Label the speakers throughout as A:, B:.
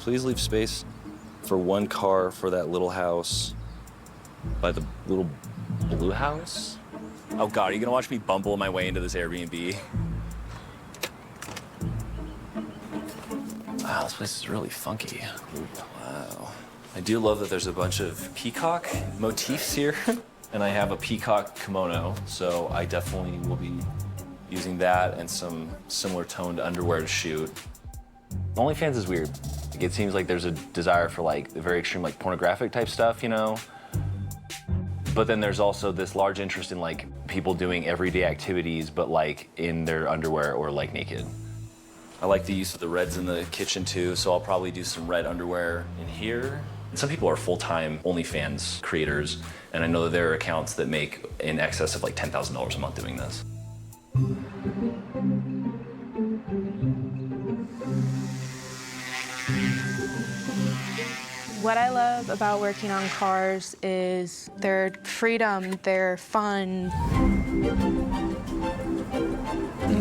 A: please leave space for one car for that little house by the little blue house? Oh God, are you gonna watch me bumble my way into this Airbnb? Wow, this place is really funky. Wow. I do love that there's a bunch of peacock motifs here. And I have a peacock kimono, so I definitely will be using that and some similar toned underwear to shoot. OnlyFans is weird. Like, it seems like there's a desire for like the very extreme like pornographic type stuff, you know? But then there's also this large interest in like people doing everyday activities, but like in their underwear or like naked. I like the use of the reds in the kitchen too, so I'll probably do some red underwear in here. Some people are full-time OnlyFans creators, and I know that there are accounts that make in excess of like $10,000 a month doing this.
B: What I love about working on cars is their freedom, their fun.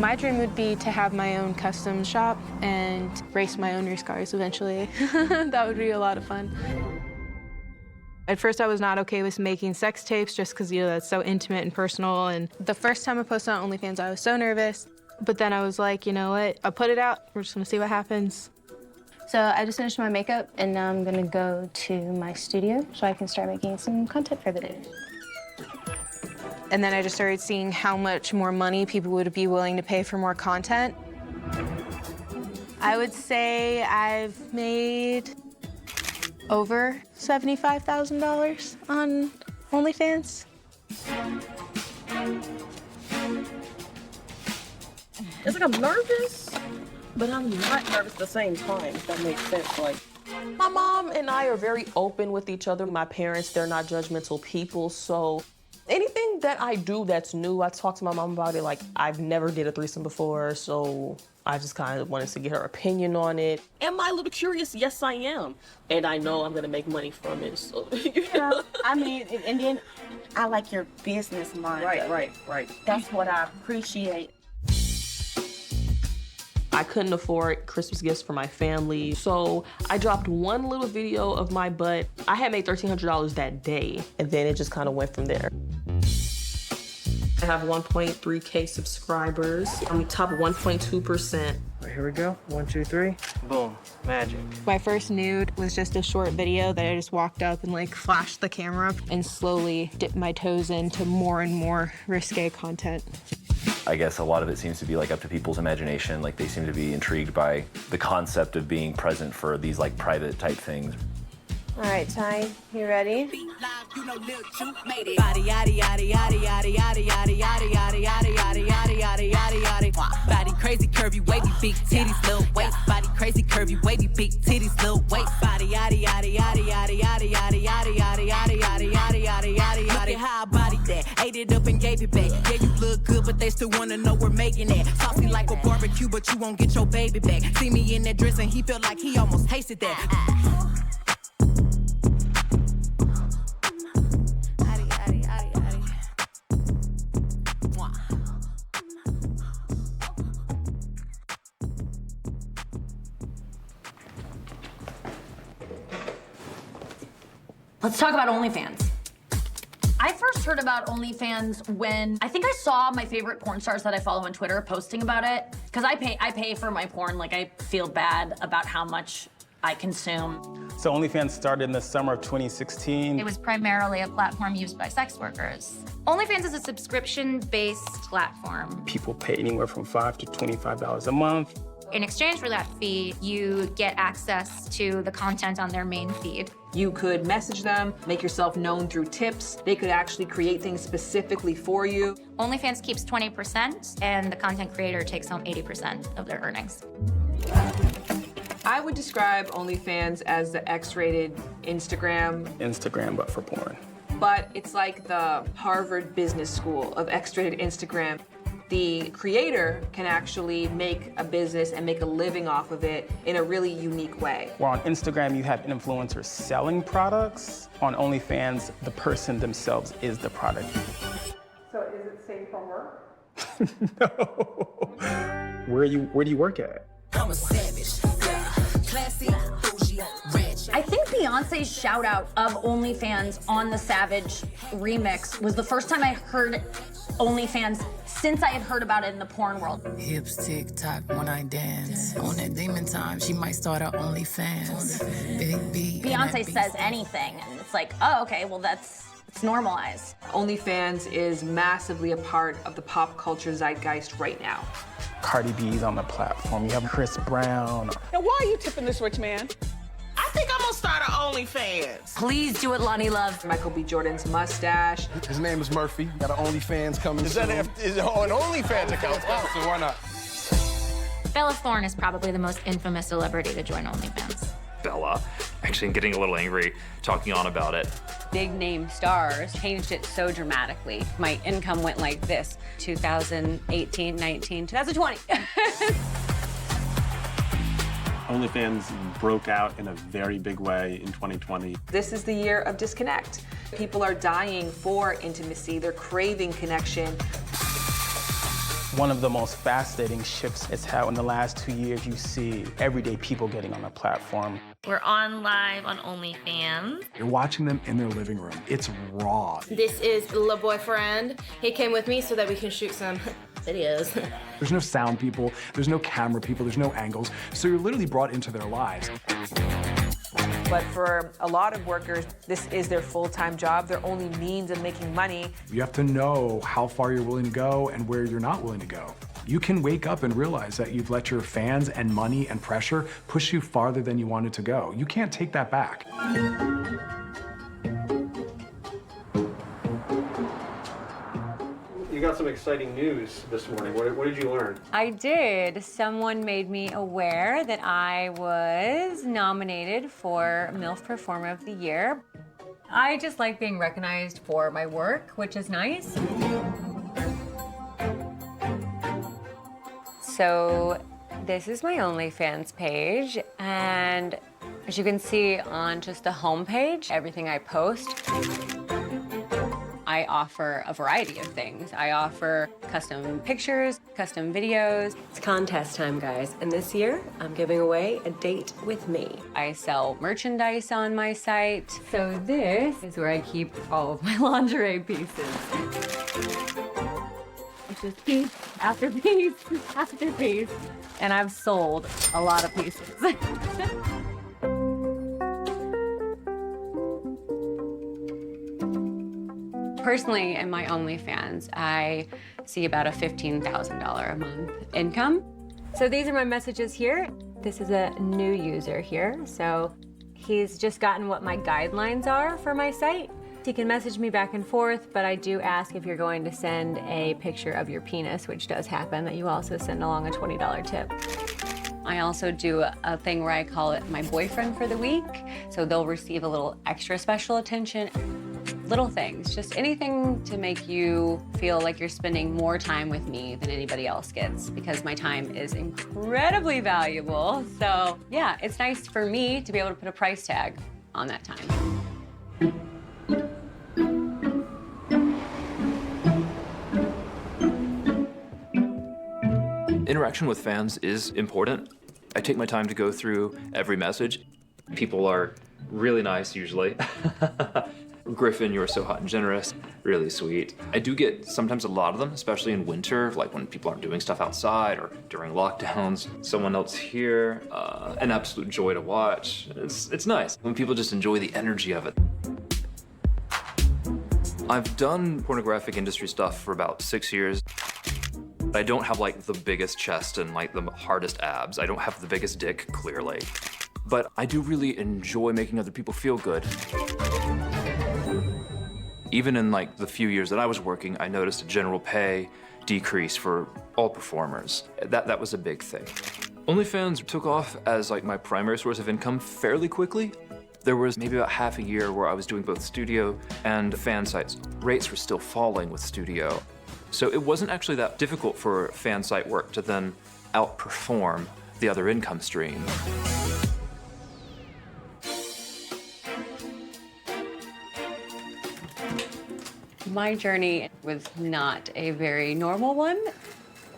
B: My dream would be to have my own custom shop and race my own race cars eventually. That would be a lot of fun. At first, I was not okay with making sex tapes just because, you know, that's so intimate and personal. And the first time I posted on OnlyFans, I was so nervous. But then I was like, you know what? I'll put it out. We're just gonna see what happens.
C: So I just finished my makeup, and now I'm gonna go to my studio so I can start making some content for the day.
B: And then I just started seeing how much more money people would be willing to pay for more content. I would say I've made over $75,000 on OnlyFans.
D: It's like I'm nervous, but I'm not nervous at the same time, if that makes sense. Like, my mom and I are very open with each other. My parents, they're not judgmental people, so anything that I do that's new, I talk to my mom about it. Like, I've never did a threesome before, so I just kind of wanted to get her opinion on it. Am I a little curious? Yes, I am. And I know I'm gonna make money from it, so, you know.
E: I mean, and then I like your business mind.
D: Right.
E: That's what I appreciate.
D: I couldn't afford Christmas gifts for my family, so I dropped one little video of my butt. I had made $1,300 that day, and then it just kind of went from there. I have 1.3K subscribers. I'm top 1.2%.
F: Right, here we go. 1, 2, 3. Boom. Magic.
B: My first nude was just a short video that I just walked up and like flashed the camera up and slowly dipped my toes into more and more risque content.
A: I guess a lot of it seems to be like up to people's imagination. Like they seem to be intrigued by the concept of being present for these like private type things.
C: All right, Ty, you ready?
G: Body crazy, curvy, wavy, big titties, little waist. Body crazy, curvy, wavy, big titties, little waist. Body yaddy yaddy yaddy yaddy yaddy yaddy yaddy yaddy yaddy yaddy yaddy yaddy yaddy. Look at how I bodied that, ate it up and gave it back. Yeah, you look good, but they still wanna know we're making it. Saucy like a barbecue, but you won't get your baby back. See me in that dress and he felt like he almost tasted that.
H: Let's talk about OnlyFans. I first heard about OnlyFans when I think I saw my favorite porn stars that I follow on Twitter posting about it. Because I pay for my porn. Like, I feel bad about how much I consume.
I: So OnlyFans started in the summer of 2016.
J: It was primarily a platform used by sex workers. OnlyFans is a subscription-based platform.
I: People pay anywhere from $5 to $25 a month.
J: In exchange for that fee, you get access to the content on their main feed.
K: You could message them, make yourself known through tips. They could actually create things specifically for you.
J: OnlyFans keeps 20%, and the content creator takes home 80% of their earnings.
K: I would describe OnlyFans as the X-rated Instagram.
I: Instagram, but for porn.
K: But it's like the Harvard Business School of X-rated Instagram. The creator can actually make a business and make a living off of it in a really unique way.
I: Where on Instagram, you have influencers selling products. On OnlyFans, the person themselves is the product.
D: So is it safe for work?
I: No. Where do you work at?
G: I'm a savage, yeah. Classy, bougie,
H: I think Beyonce's shout out of OnlyFans on the Savage remix was the first time I heard OnlyFans since I had heard about it in the porn world.
G: Hips tick tock when I dance. On that demon time, she might start her OnlyFans. Big B.
H: Beyonce says anything, and it's like, oh, okay, well, it's normalized.
K: OnlyFans is massively a part of the pop culture zeitgeist right now.
I: Cardi B's on the platform. You have Chris Brown.
L: Now, why are you tipping this rich man? I think I'm gonna start an OnlyFans.
H: Please do it, Lonnie Love.
K: Michael B. Jordan's mustache.
M: His name is Murphy. Got an OnlyFans coming
L: Is that an OnlyFans account?
M: So why not?
J: Bella Thorne is probably the most infamous celebrity to join OnlyFans.
A: Bella, actually getting a little angry, talking on about it.
N: Big name stars changed it so dramatically. My income went like this: 2018, 19, 2020.
O: OnlyFans broke out in a very big way in 2020.
K: This is the year of disconnect. People are dying for intimacy. They're craving connection.
I: One of the most fascinating shifts is how in the last 2 years you see everyday people getting on the platform.
J: We're on live on OnlyFans.
P: You're watching them in their living room. It's raw.
B: This is Le Boyfriend. He came with me so that we can shoot some videos.
P: There's no sound people, there's no camera people, there's no angles. So you're literally brought into their lives.
K: But for a lot of workers, this is their full-time job, their only means of making money.
P: You have to know how far you're willing to go and where you're not willing to go. You can wake up and realize that you've let your fans and money and pressure push you farther than you wanted to go. You can't take that back.
O: You got some exciting news this morning. What did you learn?
N: I did. Someone made me aware that I was nominated for MILF Performer of the Year. I just like being recognized for my work, which is nice. So this is my OnlyFans page, and as you can see on just the home page, everything I post, I offer a variety of things. I offer custom pictures, custom videos.
Q: It's contest time, guys, and this year I'm giving away a date with me.
N: I sell merchandise on my site. So this is where I keep all of my lingerie pieces. It's just piece after piece after piece. And I've sold a lot of pieces. Personally, in my OnlyFans, I see about a $15,000 a month income. So these are my messages here. This is a new user here, so he's just gotten what my guidelines are for my site. He can message me back and forth, but I do ask if you're going to send a picture of your penis, which does happen, that you also send along a $20 tip. I also do a thing where I call it my boyfriend for the week, so they'll receive a little extra special attention. Little things, just anything to make you feel like you're spending more time with me than anybody else gets, because my time is incredibly valuable. So yeah, it's nice for me to be able to put a price tag on that time.
A: Interaction with fans is important. I take my time to go through every message. People are really nice usually. Griffin, you are so hot and generous, really sweet. I do get sometimes a lot of them, especially in winter, like when people aren't doing stuff outside or during lockdowns. Someone else here, an absolute joy to watch. It's nice when people just enjoy the energy of it. I've done pornographic industry stuff for about 6 years. I don't have like the biggest chest and like the hardest abs. I don't have the biggest dick, clearly. But I do really enjoy making other people feel good. Even in like the few years that I was working, I noticed a general pay decrease for all performers. That was a big thing. OnlyFans took off as like my primary source of income fairly quickly. There was maybe about half a year where I was doing both studio and fan sites. Rates were still falling with studio. So it wasn't actually that difficult for fan site work to then outperform the other income stream.
N: My journey was not a very normal one.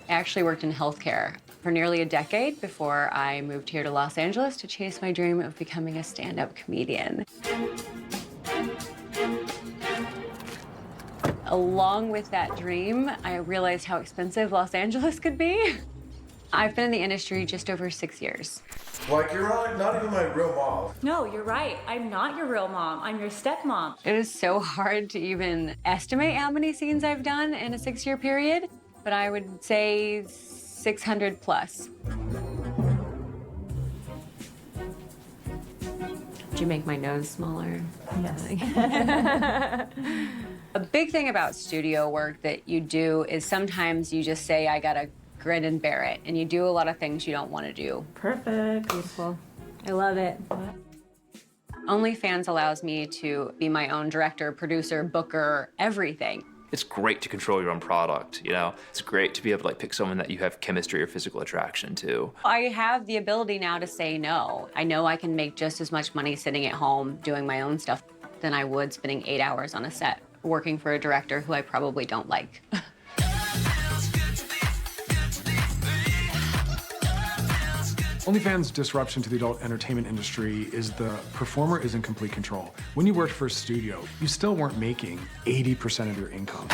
N: I actually worked in healthcare for nearly a decade before I moved here to Los Angeles to chase my dream of becoming a stand-up comedian. Along with that dream, I realized how expensive Los Angeles could be. I've been in the industry just over 6 years.
R: Like, you're not even my real mom.
S: No, you're right. I'm not your real mom. I'm your stepmom.
N: It is so hard to even estimate how many scenes I've done in a 6-year period, but I would say 600 plus. Did you make my nose smaller?
S: Yes.
N: A big thing about studio work that you do is sometimes you just say, I gotta grin and bear it, and you do a lot of things you don't want to do.
S: Perfect. Beautiful. I love it.
N: OnlyFans allows me to be my own director, producer, booker, everything.
T: It's great to control your own product, you know? It's great to be able to pick someone that you have chemistry or physical attraction to.
N: I have the ability now to say no. I know I can make just as much money sitting at home doing my own stuff than I would spending 8 hours on a set working for a director who I probably don't like.
P: OnlyFans' disruption to the adult entertainment industry is the performer is in complete control. When you worked for a studio, you still weren't making 80% of your income.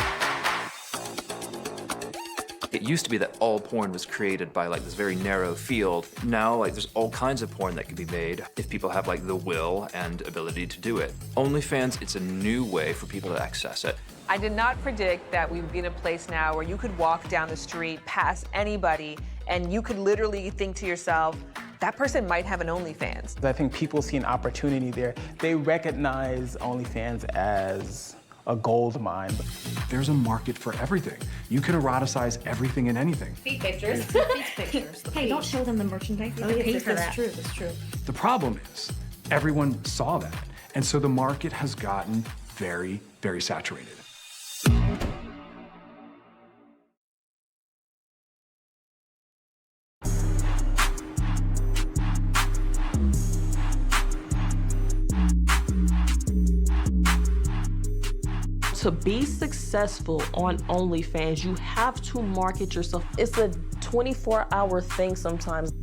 T: It used to be that all porn was created by like this very narrow field. Now, like, there's all kinds of porn that can be made if people have like the will and ability to do it. OnlyFans, it's a new way for people to access it.
K: I did not predict that we would be in a place now where you could walk down the street past anybody and you could literally think to yourself, that person might have an OnlyFans.
I: I think people see an opportunity there. They recognize OnlyFans as a gold mine.
P: There's a market for everything. You can eroticize everything and anything.
S: Feet pictures. Feet pictures. Hey, don't show them the merchandise.
E: Oh,
S: They pay
E: yes,
S: for
E: that's
S: that.
E: true, that's true.
P: The problem is, everyone saw that. And so the market has gotten very, very saturated.
D: To be successful on OnlyFans, you have to market yourself. It's a 24-hour thing sometimes.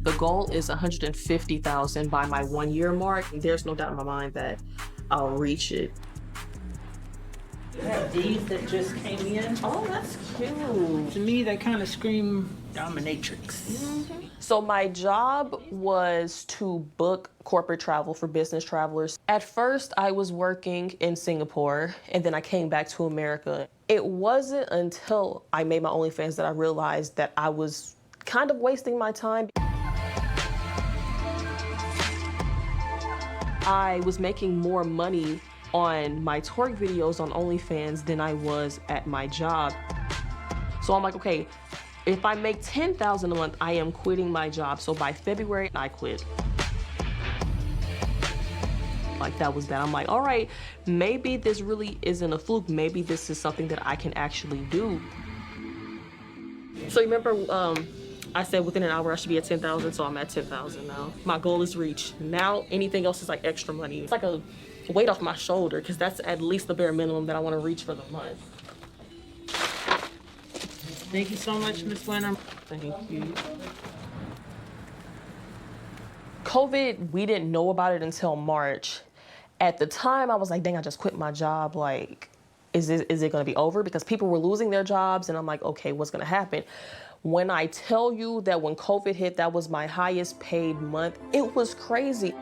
D: The goal is 150,000 by my 1-year mark. There's no doubt in my mind that I'll reach it.
F: You have these that just came in.
D: Oh, that's cute.
F: To me, they kind of scream dominatrix.
D: So my job was to book corporate travel for business travelers. At first, I was working in Singapore, and then I came back to America. It wasn't until I made my OnlyFans that I realized that I was kind of wasting my time. I was making more money on my twerk videos on OnlyFans than I was at my job. So I'm like, okay, if I make $10,000 a month, I am quitting my job. So by February, I quit. Like, that was that. I'm like, all right, maybe this really isn't a fluke. Maybe this is something that I can actually do. So you remember, I said within an hour I should be at 10,000, so I'm at 10,000 now. My goal is reached. Now anything else is like extra money. It's like a weight off my shoulder, because that's at least the bare minimum that I want to reach for the month.
F: Thank you so much, Ms. Winter.
D: Thank you. COVID, we didn't know about it until March. At the time, I was like, dang, I just quit my job. Like, is it going to be over? Because people were losing their jobs, and I'm like, okay, what's going to happen? When I tell you that when COVID hit, that was my highest paid month, it was crazy.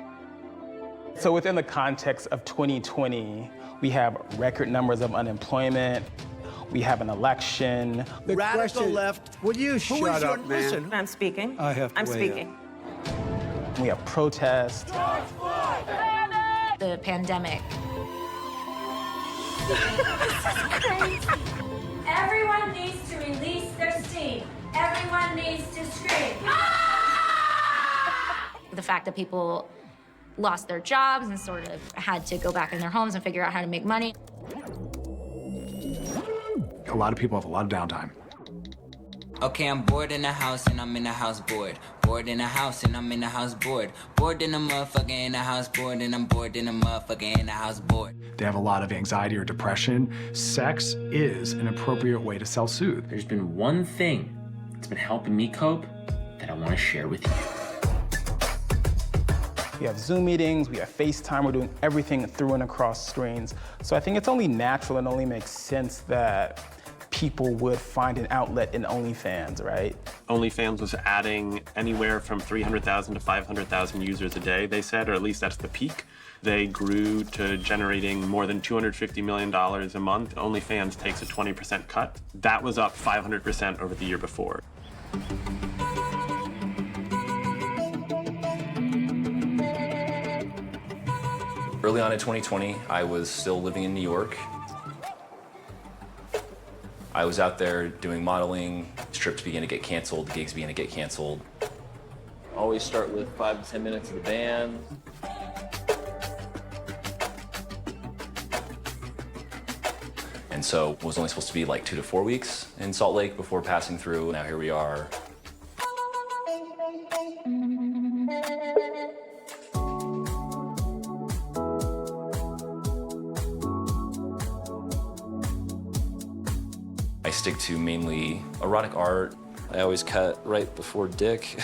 I: So within the context of 2020, we have record numbers of unemployment. We have an election.
U: The radical left. Will you shut up, man?
E: Listen, I'm speaking.
U: I have to
E: I'm
U: weigh
E: speaking.
I: We have protests.
J: The pandemic.
S: Everyone needs to release their steam. Everyone needs to scream.
J: The fact that people lost their jobs and sort of had to go back in their homes and figure out how to make money.
P: A lot of people have a lot of downtime.
V: Okay, I'm bored in the house and I'm in the house bored. Bored in the house and I'm in the house bored. Bored in the motherfucker in the house bored, and I'm bored in the motherfucker in the house bored.
P: They have a lot of anxiety or depression. Sex is an appropriate way to self-soothe.
W: There's been one thing
C: it's been helping me cope that I want to share with you.
I: We have Zoom meetings, we have FaceTime, we're doing everything through and across screens. So I think it's only natural and only makes sense that people would find an outlet in OnlyFans, right?
O: OnlyFans was adding anywhere from 300,000 to 500,000 users a day, they said, or at least that's the peak. They grew to generating more than $250 million a month. OnlyFans takes a 20% cut. That was up 500% over the year before.
A: Early on in 2020, I was still living in New York. I was out there doing modeling, strips began to get canceled, gigs began to get canceled. Always start with 5 to 10 minutes of the band. And so it was only supposed to be like 2 to 4 weeks in Salt Lake before passing through. Now here we are. I stick to mainly erotic art. I always cut right before dick.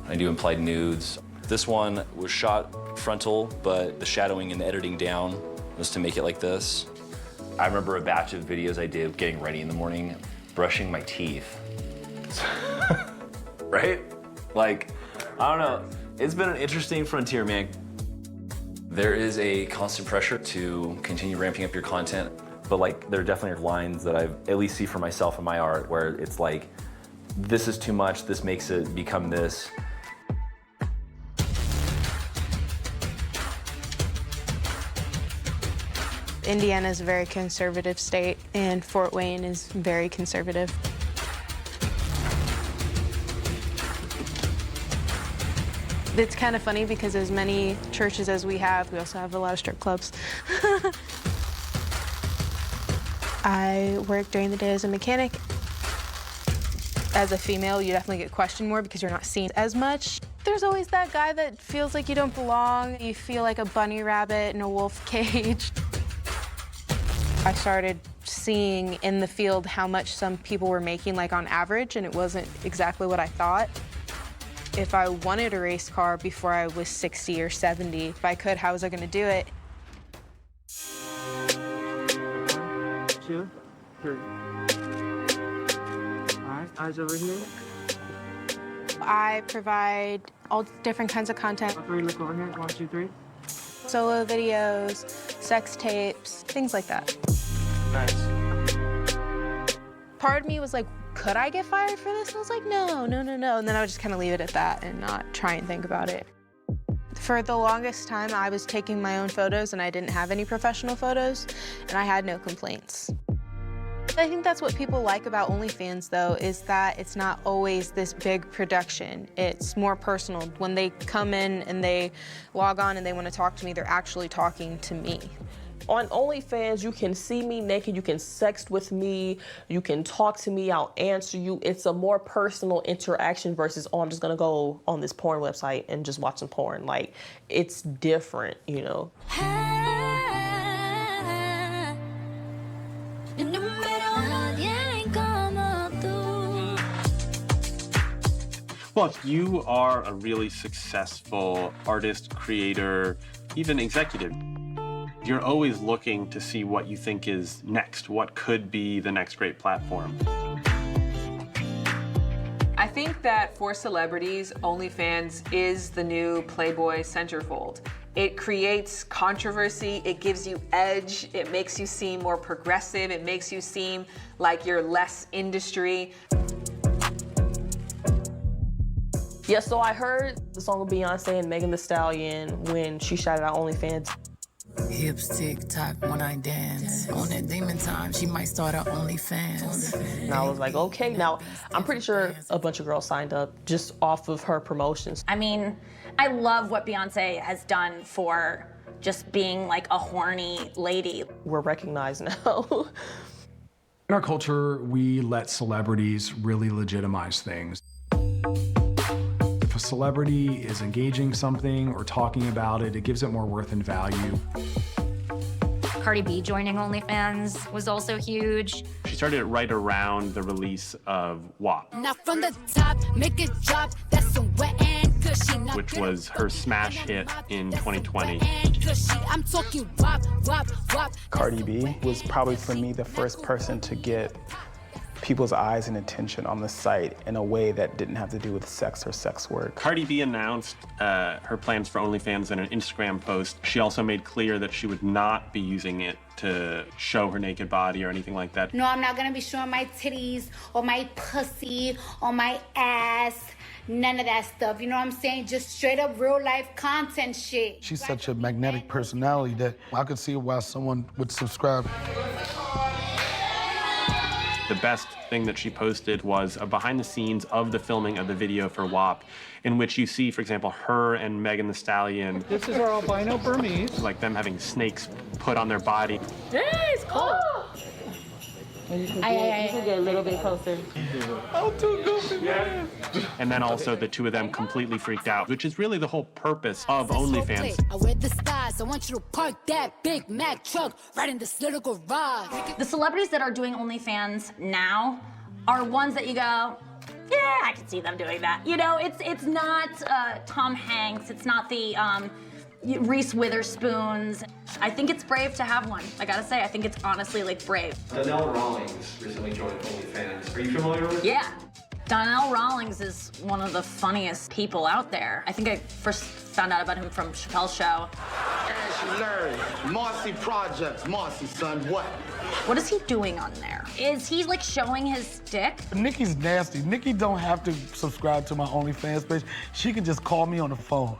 A: I do implied nudes. This one was shot frontal, but the shadowing and the editing down was to make it like this. I remember a batch of videos I did getting ready in the morning, brushing my teeth. Right? Like, I don't know. It's been an interesting frontier, man. There is a constant pressure to continue ramping up your content. But like, there definitely are lines that I at least see for myself in my art where it's like, this is too much, this makes it become this.
B: Indiana is a very conservative state, and Fort Wayne is very conservative. It's kind of funny because as many churches as we also have a lot of strip clubs. I work during the day as a mechanic. As a female, you definitely get questioned more because you're not seen as much. There's always that guy that feels like you don't belong. You feel like a bunny rabbit in a wolf cage. I started seeing in the field how much some people were making, like on average, and it wasn't exactly what I thought. If I wanted a race car before I was 60 or 70, if I could, how was I gonna do it?
F: 2, 3. All right, eyes over here.
B: I provide all different kinds of content.
F: 3, look over here. 1, 2, 3.
B: Solo videos, sex tapes, things like that.
F: Nice.
B: Part of me was like, could I get fired for this? And I was like, no. And then I would just kind of leave it at that and not try and think about it. For the longest time, I was taking my own photos and I didn't have any professional photos, and I had no complaints. I think that's what people like about OnlyFans, though, is that it's not always this big production. It's more personal. When they come in and they log on and they want to talk to me, they're actually talking to me.
D: On OnlyFans, you can see me naked, you can sext with me, you can talk to me, I'll answer you. It's a more personal interaction versus, oh, I'm just gonna go on this porn website and just watch some porn. Like, it's different, you know?
O: Well, if you are a really successful artist, creator, even executive, you're always looking to see what you think is next, what could be the next great platform.
K: I think that for celebrities, OnlyFans is the new Playboy centerfold. It creates controversy, it gives you edge, it makes you seem more progressive, it makes you seem like you're less industry.
D: Yeah, so I heard the song of Beyonce and Megan Thee Stallion when she shouted out OnlyFans.
G: Hips tick tock when I dance. On that demon time, she might start her OnlyFans.
D: And I was like, okay. Now, I'm pretty sure a bunch of girls signed up just off of her promotions.
H: I mean, I love what Beyonce has done for just being like a horny lady.
D: We're recognized now.
P: In our culture, we let celebrities really legitimize things. If a celebrity is engaging something or talking about it, it gives it more worth and value.
J: Cardi B joining OnlyFans was also huge.
O: She started it right around the release of WAP,
G: Now from the top, make it drop. That's some wet and cushy.
O: which was her smash hit in 2020.
G: I'm talking wop, wop, wop.
I: Cardi B was probably, for me, the first person to get people's eyes and attention on the site in a way that didn't have to do with sex or sex work.
O: Cardi B announced her plans for OnlyFans in an Instagram post. She also made clear that she would not be using it to show her naked body or anything like that.
L: No, I'm not gonna be showing my titties or my pussy or my ass. None of that stuff, you know what I'm saying? Just straight up real life content shit.
U: She's such a magnetic personality that I could see why someone would subscribe.
O: The best thing that she posted was a behind the scenes of the filming of the video for WAP, in which you see, for example, her and Megan Thee Stallion.
M: This is our albino Burmese.
O: Like them having snakes put on their body.
D: Hey, it's cool.
E: You can get a little bit closer.
U: I'm too goofy, man.
O: And then also the two of them completely freaked out, which is really the whole purpose of OnlyFans.
G: I wear the stars. I want you to park that Big Mac truck right in this little garage.
H: The celebrities that are doing OnlyFans now are ones that you go, yeah, I can see them doing that. You know, it's not Tom Hanks, it's not the Reese Witherspoons. I think it's brave to have one. I gotta say, I think it's honestly like brave.
W: Donnell Rawlings recently joined OnlyFans. Are you familiar with it?
H: Yeah. Donnell Rawlings is one of the funniest people out there. I think I first found out about him from Chappelle's show.
U: Ashley Larry, Marcy Projects, Marcy, son, what?
H: What is he doing on there? Is he like showing his dick?
U: Nikki's nasty. Nikki don't have to subscribe to my OnlyFans page. She can just call me on the phone.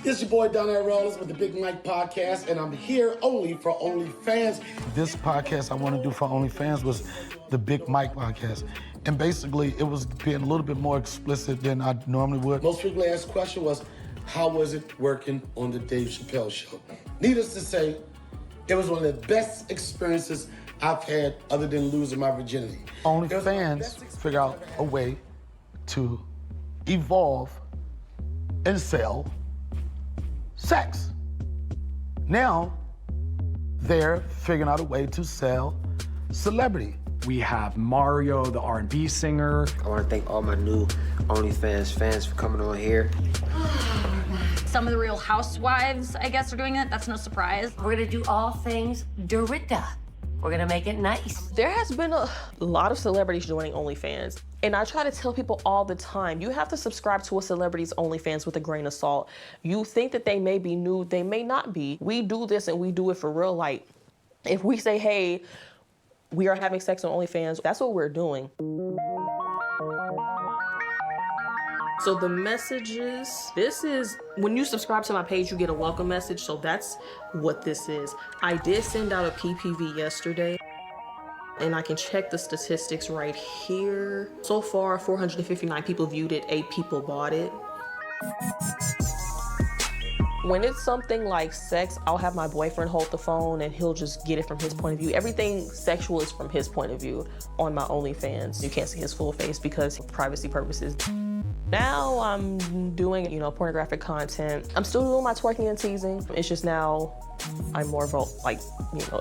U: This your boy Donnell Rawlings with the Big Mike Podcast, and I'm here only for OnlyFans. This podcast I want to do for OnlyFans was the Big Mike Podcast. And basically, it was being a little bit more explicit than I normally would. Most frequently asked question was, how was it working on the Dave Chappelle show? Needless to say, it was one of the best experiences I've had other than losing my virginity. OnlyFans figure out a way to evolve and sell sex. Now, they're figuring out a way to sell celebrity.
P: We have Mario, the R&B singer.
X: I want to thank all my new OnlyFans fans for coming on here.
H: Some of the Real Housewives, I guess, are doing it. That's no surprise.
Q: We're gonna do all things Dorita. We're gonna make it nice.
D: There has been a lot of celebrities joining OnlyFans. And I try to tell people all the time, you have to subscribe to a celebrity's OnlyFans with a grain of salt. You think that they may be nude, they may not be. We do this and we do it for real. Like, if we say, hey, we are having sex on OnlyFans, that's what we're doing. So the messages, this is, when you subscribe to my page, you get a welcome message. So that's what this is. I did send out a PPV yesterday. And I can check the statistics right here. So far, 459 people viewed it, 8 people bought it. When it's something like sex, I'll have my boyfriend hold the phone and he'll just get it from his point of view. Everything sexual is from his point of view on my OnlyFans. You can't see his full face because of privacy purposes. Now I'm doing, pornographic content. I'm still doing my twerking and teasing. It's just now I'm more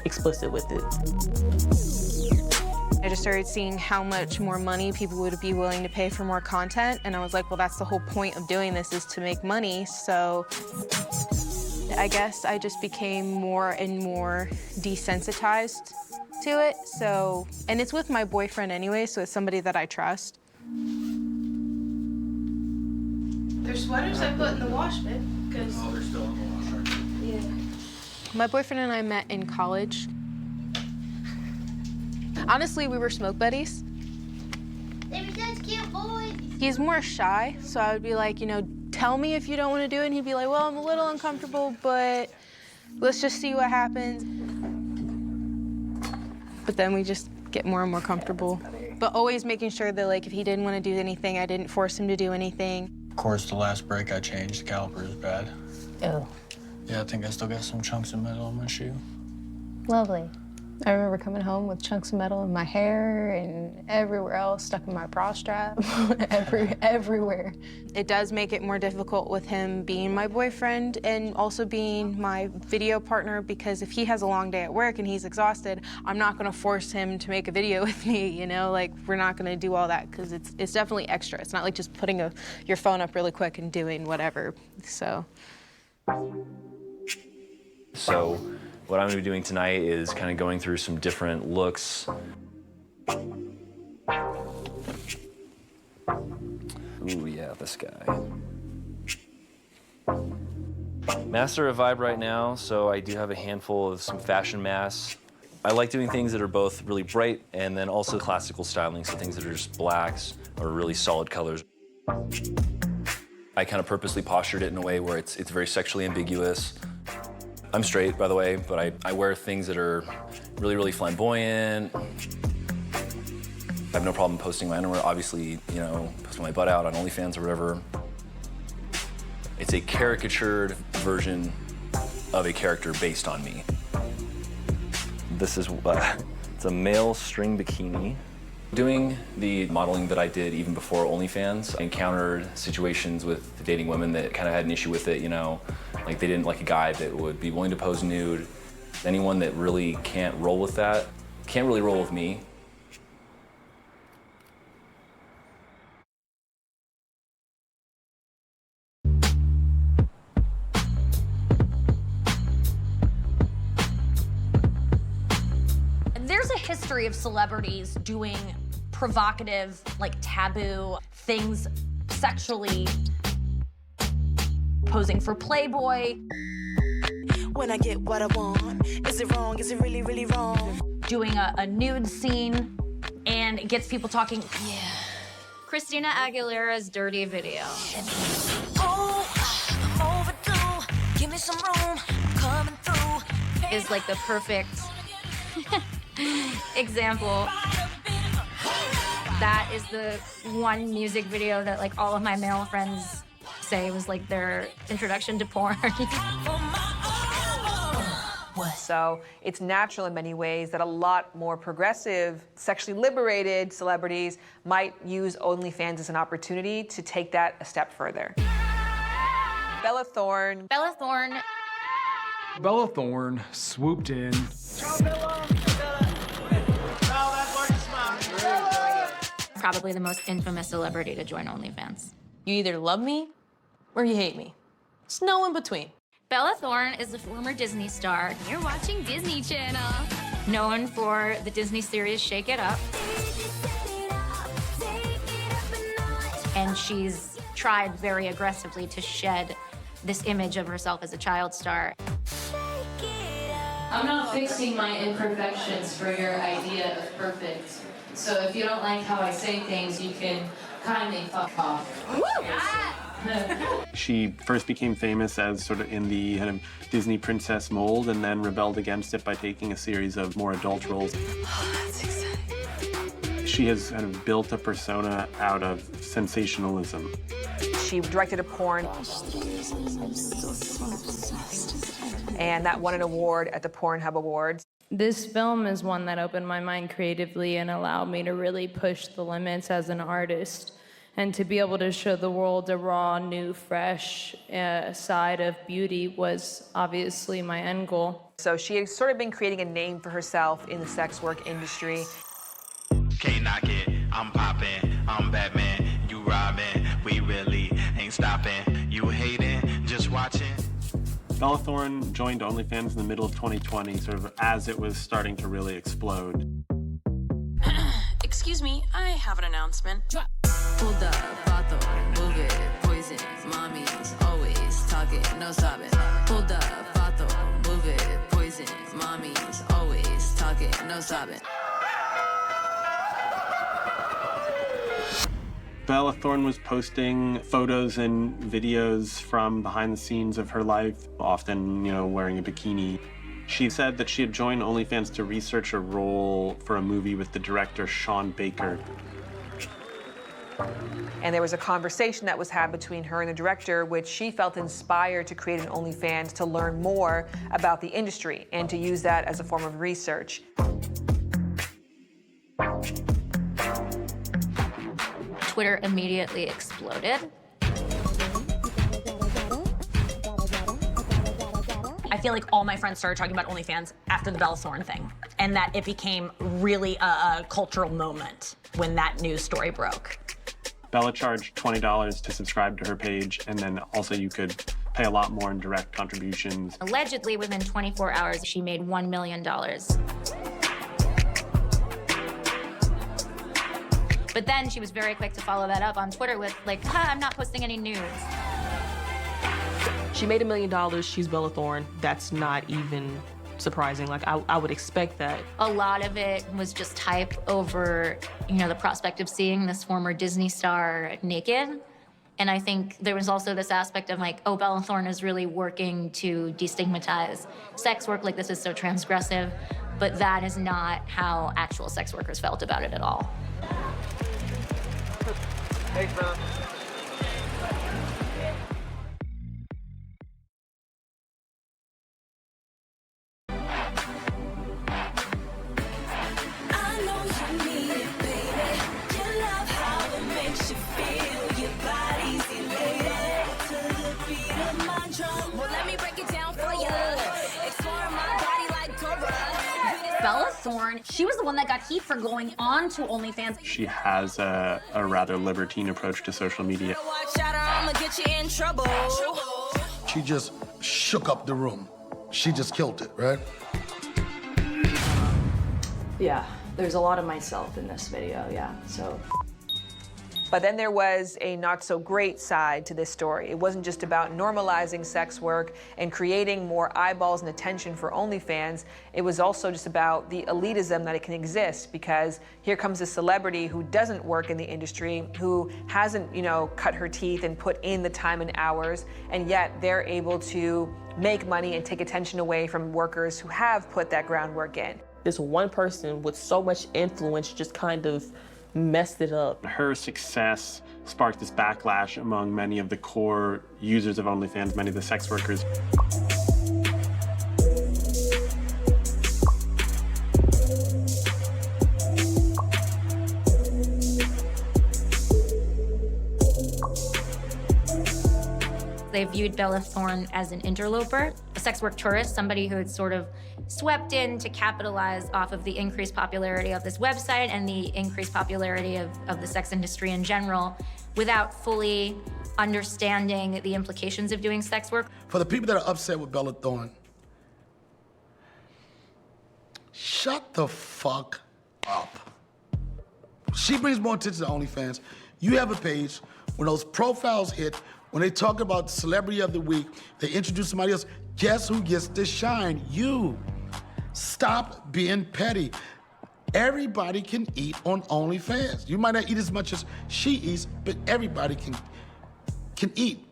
D: explicit with it.
B: I just started seeing how much more money people would be willing to pay for more content, and I was like, well, that's the whole point of doing this, is to make money. So I guess I just became more and more desensitized to it. So, and it's with my boyfriend anyway, so it's somebody that I trust.
Y: There's sweaters I put in the wash bin, because...
U: Oh, they're still in the wash, aren't they?
Y: Yeah.
B: My boyfriend and I met in college. Honestly, we were smoke buddies.
Y: They were such cute boys.
B: He's more shy, so I would be like, tell me if you don't want to do it. And he'd be like, well, I'm a little uncomfortable, but let's just see what happens. But then we just get more and more comfortable. But always making sure that, if he didn't want to do anything, I didn't force him to do anything.
Z: Of course, the last break I changed, the caliper is bad.
J: Oh.
Z: Yeah, I think I still got some chunks of metal on my shoe.
J: Lovely.
B: I remember coming home with chunks of metal in my hair and everywhere else, stuck in my bra strap, everywhere. It does make it more difficult with him being my boyfriend and also being my video partner, because if he has a long day at work and he's exhausted, I'm not gonna force him to make a video with me, you know? Like, we're not gonna do all that, because it's definitely extra. It's not like just putting your phone up really quick and doing whatever, so.
A: So what I'm gonna be doing tonight is kind of going through some different looks. Ooh, yeah, this guy. Master of vibe right now, so I do have a handful of some fashion masks. I like doing things that are both really bright and then also classical styling, so things that are just blacks or really solid colors. I kind of purposely postured it in a way where it's very sexually ambiguous. I'm straight, by the way, but I wear things that are really, really flamboyant. I have no problem posting my underwear, obviously, you know, posting my butt out on OnlyFans or whatever. It's a caricatured version of a character based on me. This is, it's a male string bikini. Doing the modeling that I did even before OnlyFans, I encountered situations with dating women that kind of had an issue with it, you know, like they didn't like a guy that would be willing to pose nude. Anyone that really can't roll with that, can't really roll with me.
H: There's a history of celebrities doing provocative, like taboo things sexually, posing for Playboy.
C: When I get what I want, is it wrong? Is it really, really wrong?
H: Doing a nude scene, and it gets people talking. Yeah.
J: Christina Aguilera's Dirty video.
C: Oh, I'm overdue. Give me some room. Coming through.
J: Is like the perfect example. That is the one music video that like all of my male friends say was like their introduction to porn.
K: So it's natural in many ways that a lot more progressive, sexually liberated celebrities might use OnlyFans as an opportunity to take that a step further. Bella Thorne.
J: Bella Thorne.
P: Bella Thorne swooped in.
J: Probably the most infamous celebrity to join OnlyFans.
D: You either love me or you hate me. It's no in between.
J: Bella Thorne is a former Disney star. You're watching Disney Channel. Known for the Disney series Shake It Up. And she's tried very aggressively to shed this image of herself as a child star.
N: I'm not fixing my imperfections for your idea of perfect. So if you don't like how I say things, you can kindly fuck off.
O: She first became famous as sort of in the kind of Disney princess mold and then rebelled against it by taking a series of more adult roles.
C: That's exciting.
O: She has kind of built a persona out of sensationalism.
K: She directed a porn, and that won an award at the Pornhub Awards.
R: This film is one that opened my mind creatively and allowed me to really push the limits as an artist and to be able to show the world a raw, new, fresh side of beauty was obviously my end goal.
K: So she had sort of been creating a name for herself in the sex work industry.
S: Can't knock it, I'm popping, I'm Batman, you Robin, we really ain't stopping, you hating, just watching.
O: Bella Thorne joined OnlyFans in the middle of 2020, sort of as it was starting to really explode.
T: Excuse me, I have an announcement.
G: Hold up, vato, move it, poison, mommy's always talking, no stopping. Hold up, vato, move it, poison, mommy's always talking, no stopping.
O: Bella Thorne was posting photos and videos from behind the scenes of her life, often, you know, wearing a bikini. She said that she had joined OnlyFans to research a role for a movie with the director Sean Baker.
K: And there was a conversation that was had between her and the director, which she felt inspired to create an OnlyFans to learn more about the industry and to use that as a form of research.
J: Twitter immediately exploded.
H: I feel like all my friends started talking about OnlyFans after the Bella Thorne thing, and that it became really a cultural moment when that news story broke.
O: Bella charged $20 to subscribe to her page, and then also you could pay a lot more in direct contributions.
J: Allegedly, within 24 hours, she made $1 million. But then she was very quick to follow that up on Twitter with like, ha, I'm not posting any nudes.
D: She made $1 million, she's Bella Thorne. That's not even surprising. Like, I would expect that.
J: A lot of it was just hype over, the prospect of seeing this former Disney star naked. And I think there was also this aspect of like, oh, Bella Thorne is really working to destigmatize sex work, like this is so transgressive. But that is not how actual sex workers felt about it at all.
U: Thanks, man.
H: Bella Thorne, she was the one that got heat for going on to OnlyFans.
O: She has a rather libertine approach to social media.
U: She just shook up the room. She just killed it, right?
E: Yeah, there's a lot of myself in this video, yeah, so.
K: But then there was a not so great side to this story. It wasn't just about normalizing sex work and creating more eyeballs and attention for OnlyFans. It was also just about the elitism that it can exist, because here comes a celebrity who doesn't work in the industry, who hasn't, cut her teeth and put in the time and hours, and yet they're able to make money and take attention away from workers who have put that groundwork in.
D: This one person with so much influence just kind of messed it up.
O: Her success sparked this backlash among many of the core users of OnlyFans, many of the sex workers.
J: They viewed Bella Thorne as an interloper, a sex work tourist, somebody who had sort of swept in to capitalize off of the increased popularity of this website and the increased popularity of the sex industry in general, without fully understanding the implications of doing sex work.
U: For the people that are upset with Bella Thorne, shut the fuck up. She brings more attention to OnlyFans. You have a page, when those profiles hit, when they talk about Celebrity of the Week, they introduce somebody else, guess who gets to shine? You. Stop being petty. Everybody can eat on OnlyFans. You might not eat as much as she eats, but everybody can eat.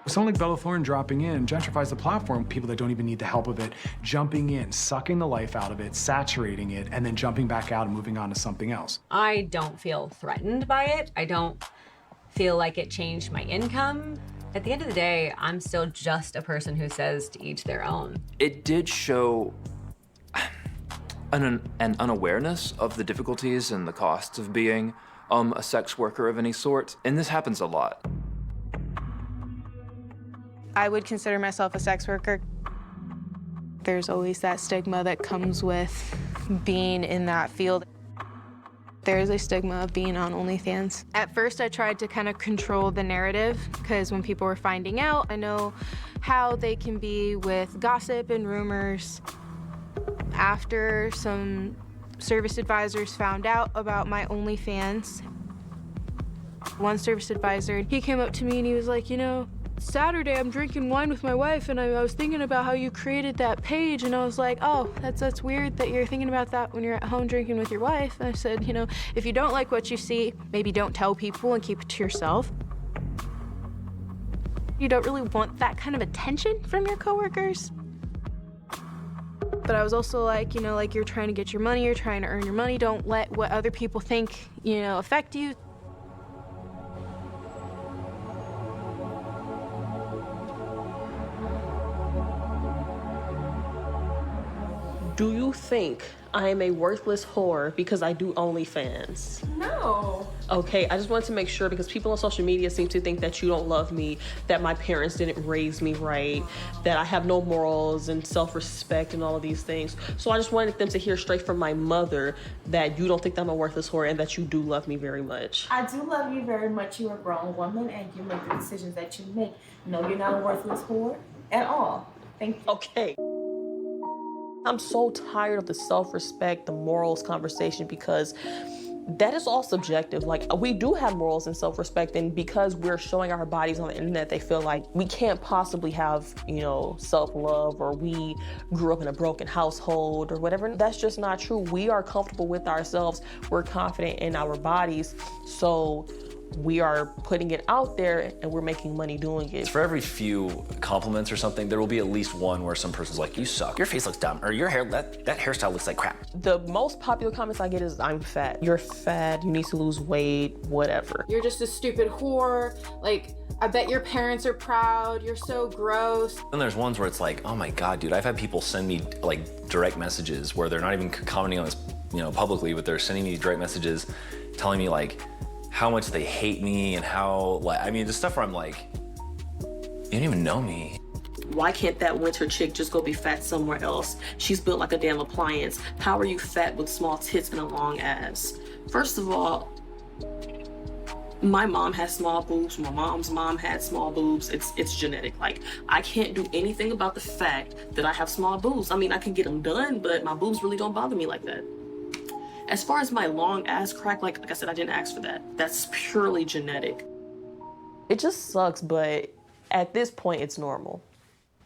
P: Someone like Bella Thorne dropping in gentrifies the platform. People that don't even need the help of it, jumping in, sucking the life out of it, saturating it, and then jumping back out and moving on to something else.
F: I don't feel threatened by it. I don't feel like it changed my income. At the end of the day, I'm still just a person who says to each their own.
A: It did show an unawareness of the difficulties and the costs of being a sex worker of any sort, and this happens a lot.
B: I would consider myself a sex worker. There's always that stigma that comes with being in that field. There's a stigma of being on OnlyFans. At first, I tried to kind of control the narrative, because when people were finding out, I know how they can be with gossip and rumors. After some service advisors found out about my OnlyFans, one service advisor, he came up to me and he was like, Saturday I'm drinking wine with my wife and I was thinking about how you created that page, and I was like, oh, that's weird that you're thinking about that when you're at home drinking with your wife. And I said, if you don't like what you see, maybe don't tell people and keep it to yourself. You don't really want that kind of attention from your coworkers. But I was also like, like you're trying to get your money, you're trying to earn your money, don't let what other people think, affect you.
D: Do you think I am a worthless whore because I do OnlyFans.
Y: No.
D: Okay, I just wanted to make sure because people on social media seem to think that you don't love me, that my parents didn't raise me right, that I have no morals and self-respect and all of these things. So I just wanted them to hear straight from my mother that you don't think that I'm a worthless whore and that you do love me very much.
Y: I do love you very much. You're a grown woman and you make the decisions that you make. No, you're not a worthless whore at all. Thank you.
D: Okay. I'm so tired of the self-respect, the morals conversation because that is all subjective. Like, we do have morals and self-respect, and because we're showing our bodies on the internet, they feel like we can't possibly have, you know, self-love, or we grew up in a broken household or whatever. That's just not true. We are comfortable with ourselves. We're confident in our bodies. So we are putting it out there and we're making money doing it.
A: For every few compliments or something, there will be at least one where some person's like, you suck, your face looks dumb, or your hair, that hairstyle looks like crap.
D: The most popular comments I get is, I'm fat. You're fat, you need to lose weight, whatever.
Y: You're just a stupid whore. Like, I bet your parents are proud. You're so gross.
A: Then there's ones where it's like, oh my God, dude, I've had people send me like direct messages where they're not even commenting on this, you know, publicly, but they're sending me direct messages telling me like, how much they hate me and how, like, I mean, just stuff where I'm like, you don't even know me.
D: Why can't that winter chick just go be fat somewhere else? She's built like a damn appliance. How are you fat with small tits and a long ass? First of all, my mom has small boobs. My mom's mom had small boobs. It's genetic. Like, I can't do anything about the fact that I have small boobs. I mean, I can get them done, but my boobs really don't bother me like that. As far as my long ass crack, like I said, I didn't ask for that. That's purely genetic. It just sucks, but at this point, it's normal.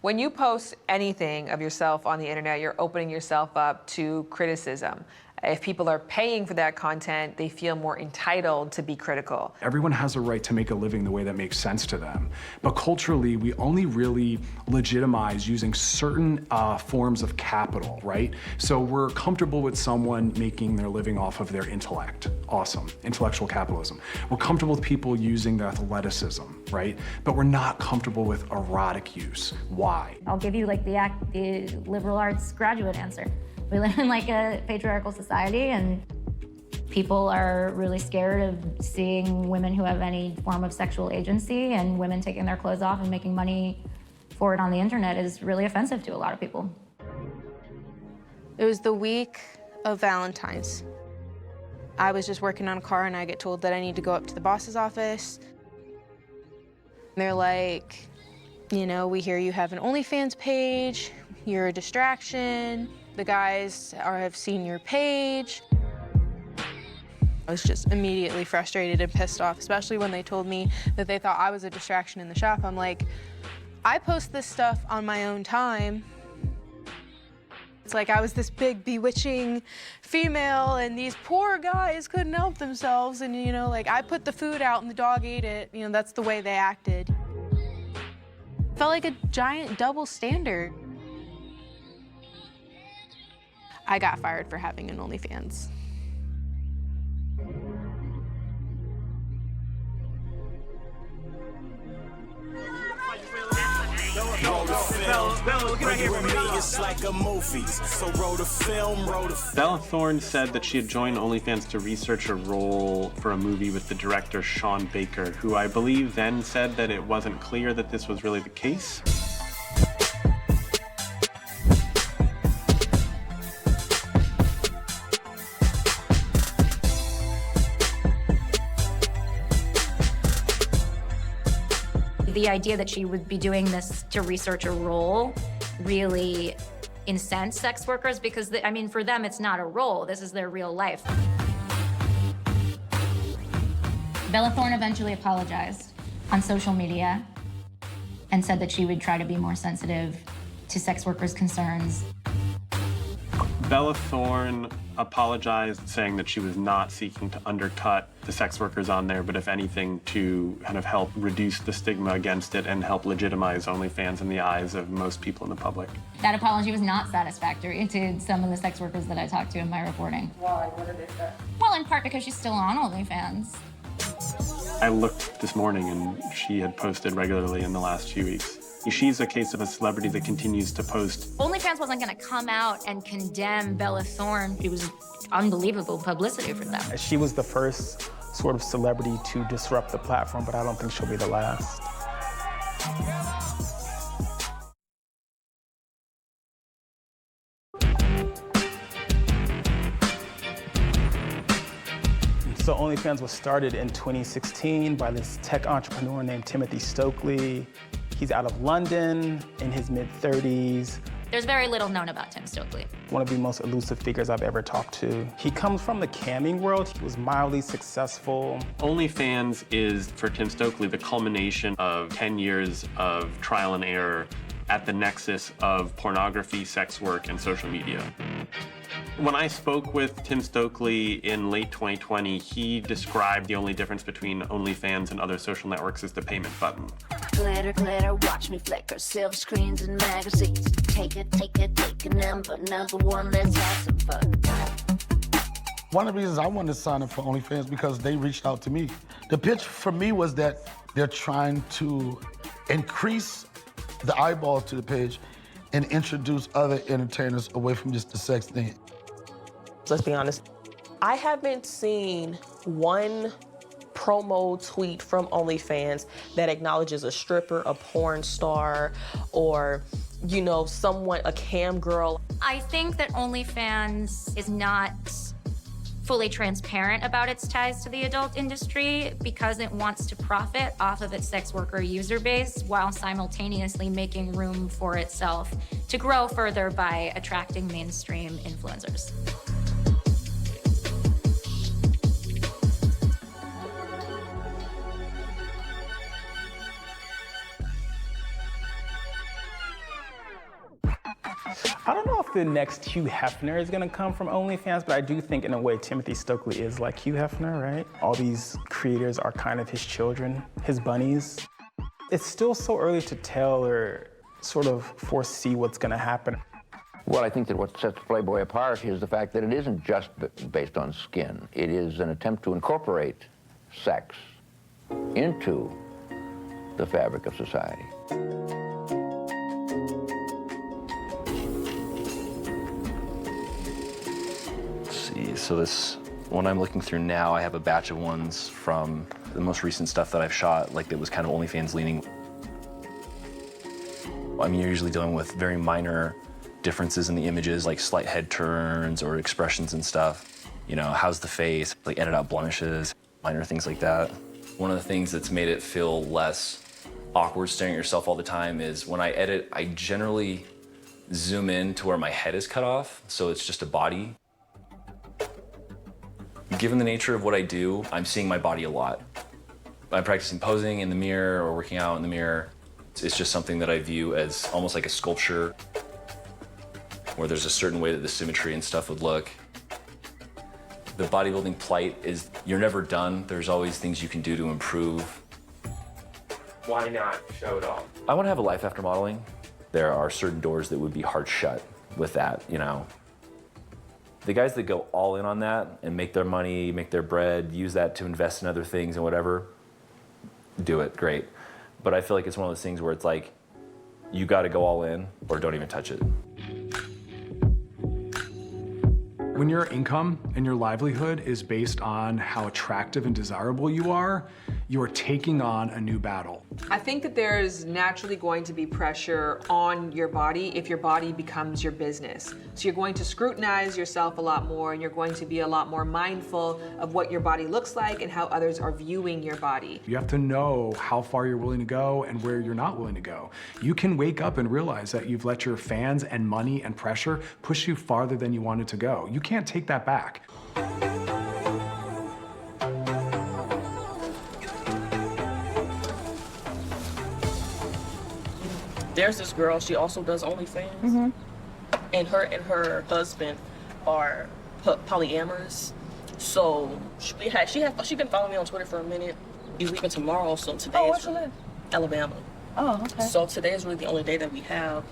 K: When you post anything of yourself on the internet, you're opening yourself up to criticism. If people are paying for that content, they feel more entitled to be critical.
P: Everyone has a right to make a living the way that makes sense to them. But culturally, we only really legitimize using certain forms of capital, right? So we're comfortable with someone making their living off of their intellect. Awesome, intellectual capitalism. We're comfortable with people using their athleticism, right? But we're not comfortable with erotic use. Why?
J: I'll give you like the liberal arts graduate answer. We live in like a patriarchal society, and people are really scared of seeing women who have any form of sexual agency, and women taking their clothes off and making money for it on the internet is really offensive to a lot of people.
B: It was the week of Valentine's. I was just working on a car and I get told that I need to go up to the boss's office. They're like, you know, we hear you have an OnlyFans page, you're a distraction. The guys have seen your page. I was just immediately frustrated and pissed off, especially when they told me that they thought I was a distraction in the shop. I'm like, I post this stuff on my own time. It's like I was this big, bewitching female, and these poor guys couldn't help themselves. And, you know, like, I put the food out and the dog ate it. You know, that's the way they acted. Felt like a giant double standard. I got fired for having an OnlyFans.
O: Bella Thorne said that she had joined OnlyFans to research a role for a movie with the director Sean Baker, who I believe then said that it wasn't clear that this was really the case.
J: The idea that she would be doing this to research a role really incensed sex workers because, I mean, for them, it's not a role. This is their real life. Bella Thorne eventually apologized on social media and said that she would try to be more sensitive to sex workers' concerns.
O: Bella Thorne apologized, saying that she was not seeking to undercut the sex workers on there, but if anything, to kind of help reduce the stigma against it and help legitimize OnlyFans in the eyes of most people in the public.
J: That apology was not satisfactory to some of the sex workers that I talked to in my reporting.
Y: Why? What did they say?
J: Well, in part because she's still on OnlyFans.
O: I looked this morning and she had posted regularly in the last few weeks. She's a case of a celebrity that continues to post.
J: OnlyFans wasn't going to come out and condemn Bella Thorne. It was unbelievable publicity for them.
I: She was the first sort of celebrity to disrupt the platform, but I don't think she'll be the last. So OnlyFans was started in 2016 by this tech entrepreneur named Timothy Stokely. He's out of London, in his mid-30s.
J: There's very little known about Tim Stokely.
I: One of the most elusive figures I've ever talked to. He comes from the camming world. He was mildly successful.
O: OnlyFans is, for Tim Stokely, the culmination of 10 years of trial and error at the nexus of pornography, sex work, and social media. When I spoke with Tim Stokely in late 2020, he described the only difference between OnlyFans and other social networks is the payment button.
L: Glitter, glitter, watch me flicker, silver screens and magazines. Take it, number one, let's have some fun.
U: One of the reasons I wanted to sign up for OnlyFans because they reached out to me. The pitch for me was that they're trying to increase the eyeballs to the page and introduce other entertainers away from just the sex thing.
D: Let's be honest, I haven't seen one promo tweet from OnlyFans that acknowledges a stripper, a porn star, or, you know, someone, a cam girl.
J: I think that OnlyFans is not fully transparent about its ties to the adult industry because it wants to profit off of its sex worker user base while simultaneously making room for itself to grow further by attracting mainstream influencers.
I: I don't know if the next Hugh Hefner is gonna come from OnlyFans, but I do think in a way Timothy Stokely is like Hugh Hefner, right? All these creators are kind of his children, his bunnies. It's still so early to tell or sort of foresee what's gonna happen.
M: Well, I think that what sets Playboy apart is the fact that it isn't just based on skin. It is an attempt to incorporate sex into the fabric of society.
A: So this one I'm looking through now, I have a batch of ones from the most recent stuff that I've shot, like that was kind of OnlyFans leaning. I mean, you're usually dealing with very minor differences in the images, like slight head turns or expressions and stuff. You know, how's the face, like edit out blemishes, minor things like that. One of the things that's made it feel less awkward staring at yourself all the time is when I edit, I generally zoom in to where my head is cut off, so it's just a body. Given the nature of what I do, I'm seeing my body a lot. I'm practicing posing in the mirror or working out in the mirror. It's just something that I view as almost like a sculpture where there's a certain way that the symmetry and stuff would look. The bodybuilding plight is you're never done. There's always things you can do to improve.
V: Why not show it off?
A: I want to have a life after modeling. There are certain doors that would be hard shut with that, you know. The guys that go all in on that and make their money, make their bread, use that to invest in other things and whatever, do it, great. But I feel like it's one of those things where it's like, you gotta go all in or don't even touch it.
P: When your income and your livelihood is based on how attractive and desirable you are taking on a new battle.
K: I think that there's naturally going to be pressure on your body if your body becomes your business. So you're going to scrutinize yourself a lot more and you're going to be a lot more mindful of what your body looks like and how others are viewing your body.
P: You have to know how far you're willing to go and where you're not willing to go. You can wake up and realize that you've let your fans and money and pressure push you farther than you wanted to go. You can't take that back.
D: There's this girl, she also does OnlyFans. And her husband are polyamorous. So she's been following me on Twitter for a minute. He's leaving tomorrow, so today
Y: where she live?
D: Alabama.
Y: Oh, okay.
D: So today is really the only day that we have.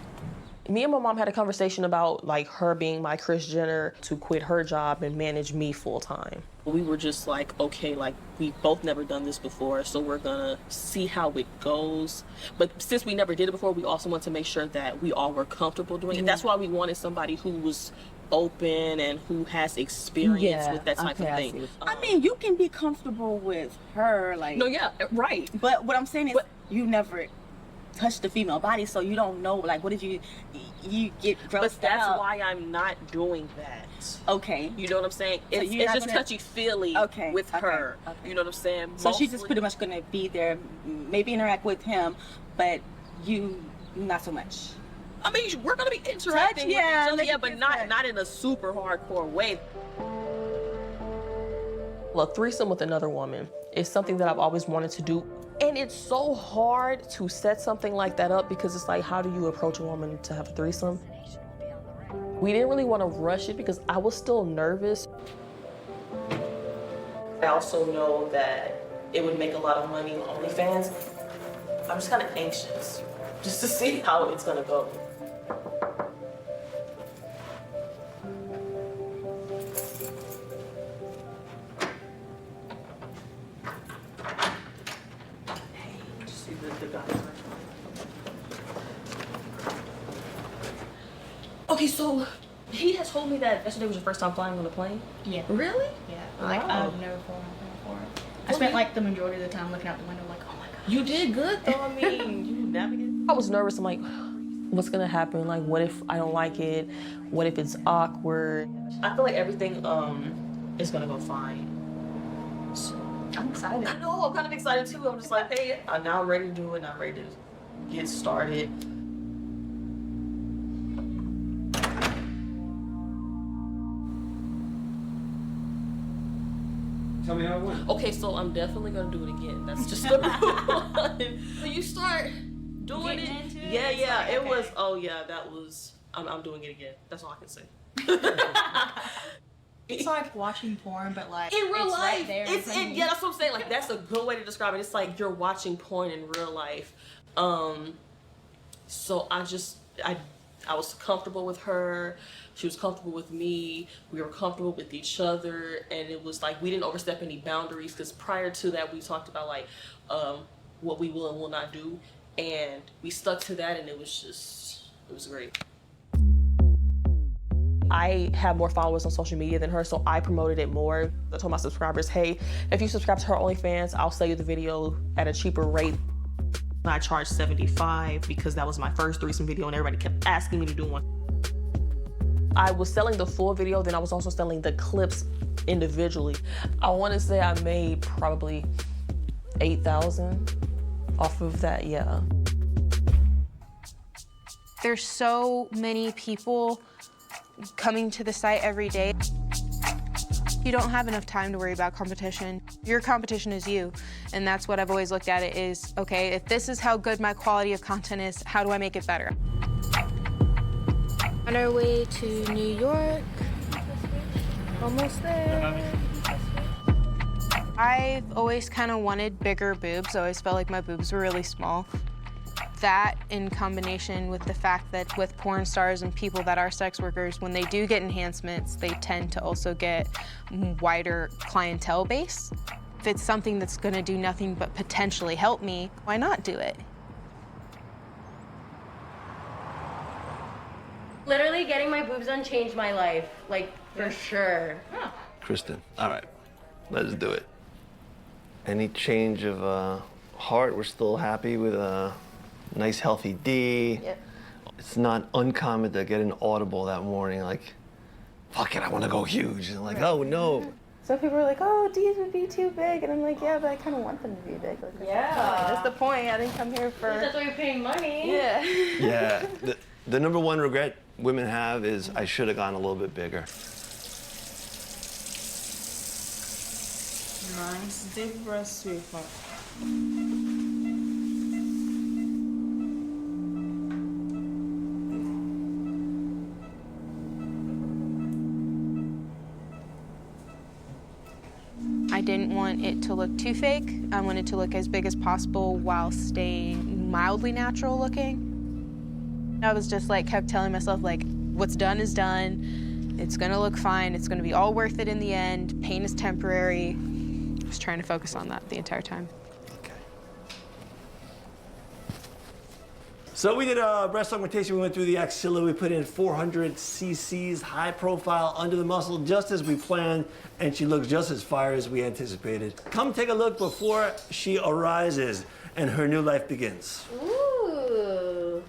D: Me and my mom had a conversation about like her being my Kris Jenner to quit her job and manage me full time. We were just like, okay, like we've both never done this before, so we're gonna see how it goes. But since we never did it before, we also want to make sure that we all were comfortable doing it. That's why we wanted somebody who was open and who has experience with that type of thing.
C: I mean, you can be comfortable with her, like.
D: No, yeah, right.
C: But what I'm saying is, you never touch the female body, so you don't know, like, what if you get grossed out?
D: But that's why I'm not doing that.
C: Okay.
D: You know what I'm saying?
C: So
D: It's,
C: you're
D: it's
C: not
D: just
C: gonna-
D: touchy-feely with her.
C: Okay.
D: You know what I'm saying?
C: So she's just
D: Mostly-
C: pretty much gonna be there, maybe interact with him, but you not so much.
D: I mean, we're gonna be interacting with each other,
C: like
D: yeah, but not in a super hardcore way. A threesome with another woman is something that I've always wanted to do. And it's so hard to set something like that up because it's like, how do you approach a woman to have a threesome? We didn't really want to rush it because I was still nervous. I also know that it would make a lot of money on OnlyFans. I'm just kind of anxious just to see how it's gonna go. Okay, so he has told me that yesterday was your first time flying on a plane?
H: Yeah.
D: Really?
H: Yeah. Like,
D: Wow.
H: I've never flown on a plane before. I spent like the majority of the time looking out the window like, oh my god.
D: You did good though, I mean, you navigated. I was nervous, I'm like, what's gonna happen? Like, what if I don't like it? What if it's awkward? I feel like everything is gonna go fine. So,
H: I'm excited.
D: I know, I'm kind of excited too. I'm just like, hey, I'm now ready to do it, I'm ready to get started.
N: Tell me how it went.
D: Okay, so I'm definitely gonna do it again. That's just the rule. When you start doing
H: Getting
D: it,
H: into it,
D: yeah,
H: it's
D: yeah,
H: like,
D: it
H: okay.
D: was. Oh yeah, that was. I'm doing it again. That's all I can say.
H: It's like watching porn, but like
D: In real
H: it's
D: life,
H: right there.
D: it's
H: in
D: yeah. That's what I'm saying. Like that's a good way to describe it. It's like you're watching porn in real life. So I was comfortable with her. She was comfortable with me. We were comfortable with each other, and it was like we didn't overstep any boundaries. Because prior to that, we talked about like what we will and will not do, and we stuck to that, and it was great. I have more followers on social media than her, so I promoted it more. I told my subscribers, hey, if you subscribe to her OnlyFans, I'll sell you the video at a cheaper rate. I charged $75 because that was my first threesome video and everybody kept asking me to do one. I was selling the full video, then I was also selling the clips individually. I want to say I made probably $8,000 off of that, yeah.
B: There's so many people coming to the site every day. You don't have enough time to worry about competition. Your competition is you. And that's what I've always looked at it is, okay, if this is how good my quality of content is, how do I make it better? On our way to New York. Almost there. I've always kind of wanted bigger boobs. I always felt like my boobs were really small. That in combination with the fact that with porn stars and people that are sex workers, when they do get enhancements, they tend to also get wider clientele base. If it's something that's gonna do nothing but potentially help me, why not do it?
Q: Literally getting my boobs done changed my life, like for sure.
W: Kristen, all right, let's do it. Any change of heart, we're still happy with a nice healthy D.
Q: Yep.
W: It's not uncommon to get an audible that morning like, fuck it, I want to go huge. And like, oh no.
Y: Some people are like, oh, D's would be too big. And I'm like, yeah, but I kind of want them to be big. Like, that's the point. I didn't come here for...
Q: That's why you're paying money.
Y: Yeah.
W: Yeah, the number one regret women have is I should have gone a little bit bigger.
Y: Nice deep breath, sweetheart.
B: I didn't want it to look too fake. I wanted to look as big as possible while staying mildly natural looking. I was just like, kept telling myself like, what's done is done. It's gonna look fine. It's gonna be all worth it in the end. Pain is temporary. I was trying to focus on that the entire time.
W: So we did a breast augmentation. We went through the axilla. We put in 400 cc's, high profile, under the muscle, just as we planned. And she looks just as fire as we anticipated. Come take a look before she arises and her new life begins.
Q: Ooh.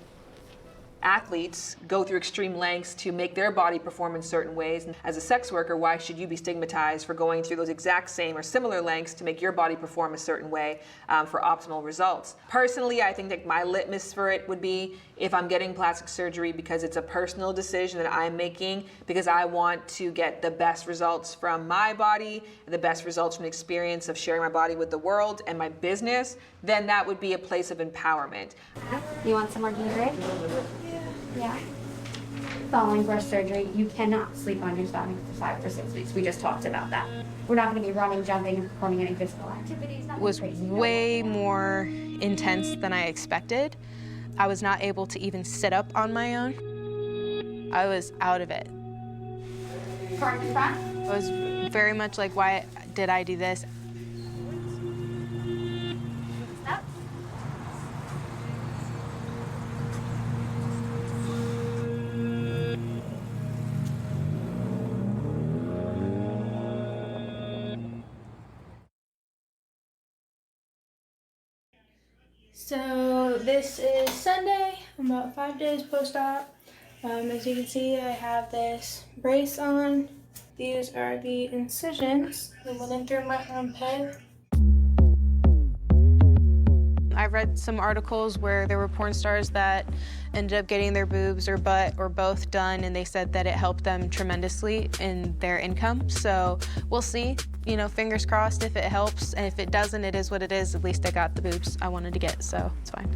K: Athletes go through extreme lengths to make their body perform in certain ways. And as a sex worker, why should you be stigmatized for going through those exact same or similar lengths to make your body perform a certain way for optimal results? Personally, I think that my litmus for it would be if I'm getting plastic surgery because it's a personal decision that I'm making because I want to get the best results from my body, the best results from the experience of sharing my body with the world and my business, then that would be a place of empowerment.
N: You want some more Gatorade? Yeah. Following breast surgery, you cannot sleep on your stomach for 5 or 6 weeks. We just talked about that. We're not going to be running, jumping, and performing any physical activities.
B: It was way more intense than I expected. I was not able to even sit up on my own. I was out of it.
N: Front and front?
B: It was very much like, why did I do this?
N: Up.
R: So this is Sunday. I'm about 5 days post-op. As you can see, I have this brace on. These are the incisions that went in through my armpit.
B: I read some articles where there were porn stars that ended up getting their boobs or butt or both done, and they said that it helped them tremendously in their income. So we'll see, you know, fingers crossed if it helps. And if it doesn't, it is what it is. At least I got the boobs I wanted to get, so it's fine.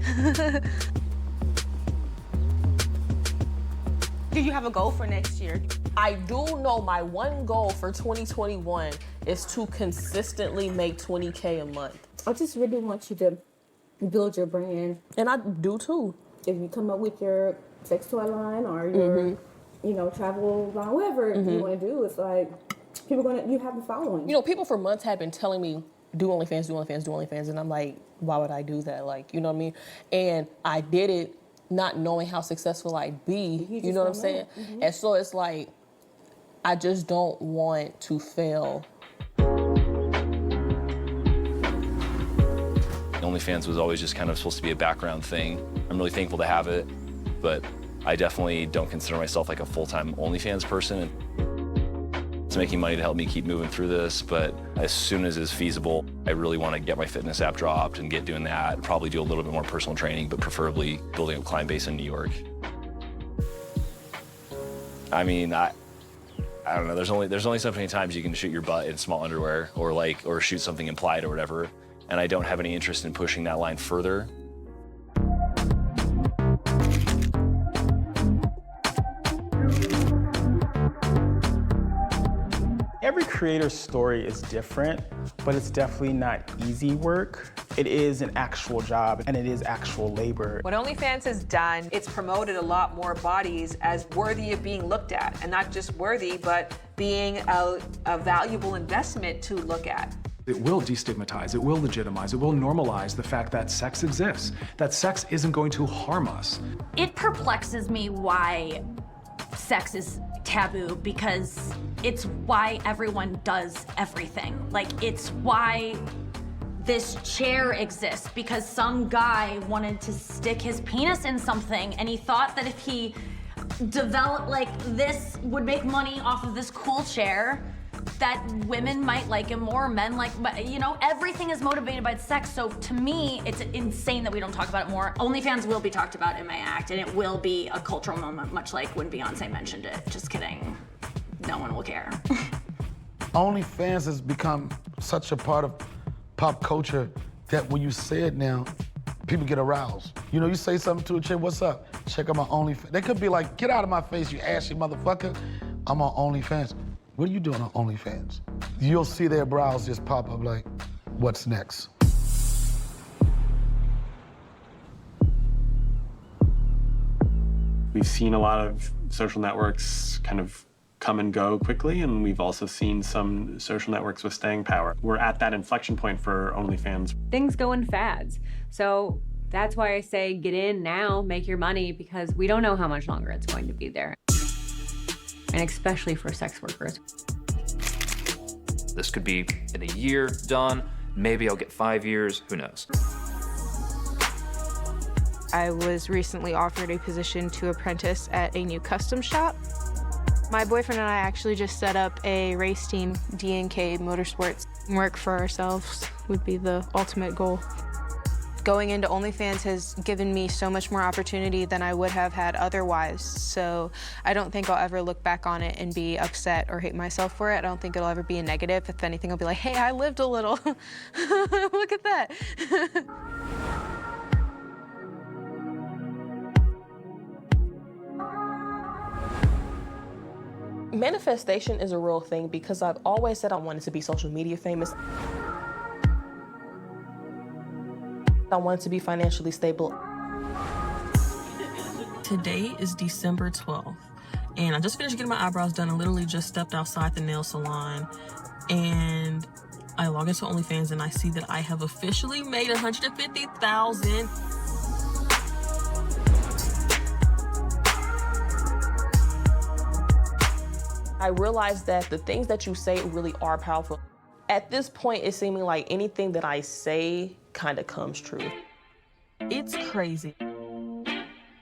D: Do you have a goal for next year? I do know my one goal for 2021 is to consistently make 20K a month.
Y: I just really want you to build your brand.
D: And I do too.
Y: If you come up with your sex toy line or your, you know, travel line, whatever you want to do, it's like, you have a following.
D: You know, people for months had been telling me, do OnlyFans, do OnlyFans, do OnlyFans. And I'm like, why would I do that? Like, you know what I mean? And I did it not knowing how successful I'd be. You know what I'm saying? And so it's like, I just don't want to fail.
A: OnlyFans was always just kind of supposed to be a background thing. I'm really thankful to have it, but I definitely don't consider myself like a full-time OnlyFans person. It's making money to help me keep moving through this, but as soon as it's feasible, I really want to get my fitness app dropped and get doing that. Probably do a little bit more personal training, but preferably building a client base in New York. I mean, I don't know. There's only so many times you can shoot your butt in small underwear or shoot something implied or whatever. And I don't have any interest in pushing that line further.
I: Every creator's story is different, but it's definitely not easy work. It is an actual job and it is actual labor.
K: What OnlyFans has done, it's promoted a lot more bodies as worthy of being looked at. And not just worthy, but being a valuable investment to look at.
P: It will destigmatize, it will legitimize, it will normalize the fact that sex exists, that sex isn't going to harm us.
H: It perplexes me why sex is taboo, because it's why everyone does everything. Like, it's why this chair exists, because some guy wanted to stick his penis in something and he thought that if he developed like this would make money off of this cool chair, that women might like him more, men like, but you know, everything is motivated by sex. So to me, it's insane that we don't talk about it more. OnlyFans will be talked about in my act, and it will be a cultural moment, much like when Beyonce mentioned it. Just kidding. No one will care.
U: OnlyFans has become such a part of pop culture that when you say it now, people get aroused. You know, you say something to a chick, what's up? Check out my OnlyFans. They could be like, get out of my face, you ashy motherfucker. I'm on OnlyFans. What are you doing on OnlyFans? You'll see their brows just pop up like, what's next?
O: We've seen a lot of social networks kind of come and go quickly, and we've also seen some social networks with staying power. We're at that inflection point for OnlyFans.
F: Things go in fads. So that's why I say get in now, make your money, because we don't know how much longer it's going to be there. And especially for sex workers.
E: This could be in a year done. Maybe I'll get 5 years, who knows?
B: I was recently offered a position to apprentice at a new custom shop. My boyfriend and I actually just set up a race team, D&K Motorsports. Work for ourselves would be the ultimate goal. Going into OnlyFans has given me so much more opportunity than I would have had otherwise. So I don't think I'll ever look back on it and be upset or hate myself for it. I don't think it'll ever be a negative. If anything, I'll be like, hey, I lived a little. Look at that.
D: Manifestation is a real thing because I've always said I wanted to be social media famous. I wanted to be financially stable.
G: Today is December 12th, and I just finished getting my eyebrows done. I literally just stepped outside the nail salon, and I log into OnlyFans and I see that I have officially made $150,000.
D: I realized that the things that you say really are powerful. At this point, it's seeming like anything that I say kind of comes true.
G: It's crazy.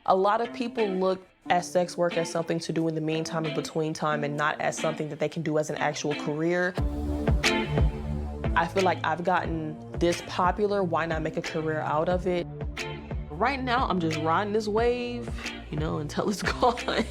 D: A lot of people look at sex work as something to do in the meantime and between time and not as something that they can do as an actual career. I feel like I've gotten this popular, why not make a career out of it? Right now, I'm just riding this wave, you know, until it's gone.